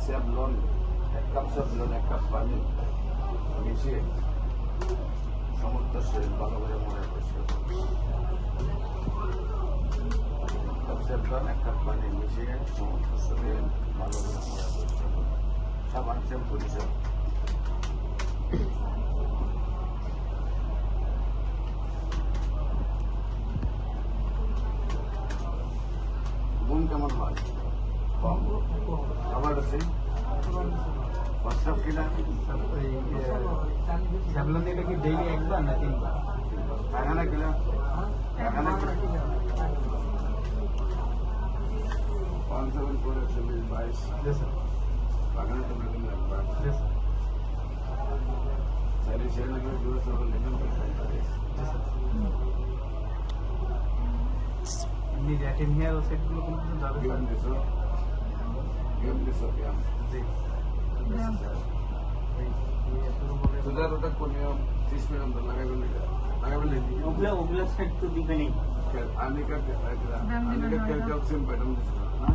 Savlon 1 cup Savlon 1 cup পানি মিশিয়ে সমস্ত শরীর ভালো করে মনে পরিষ্কার করবে। 1 কাপ সেভলন 1 কাপ পানি মিশিয়ে সমস্ত শরীর ভালো করে মনে পরিষ্কার করবে। সাবান শ্যাম্পু হিসাব ঘুম কেমন হয়? কম। খাবার আছে হোয়াটসঅ্যাপ কিনা স্যাভলন এটা কি ডেইলি একবার না তিনবার? পায়খানা কিনা পায়খানা কিনা 574 পায়খানা তো বেতন একবার সারি সে লাগে দূর সরল লেখেন এমনি র্যাটেন হেয়ার সেটগুলো কোনো কিছু যাবে গেম দিছো ব্যায়াম সুজার ওটা কোন 30 মিনিট লাগাবেন ওগুলো সেট তো দিবে নেই। আনিকা ক্যালসিয়াম প্যাটার্ন দিছো না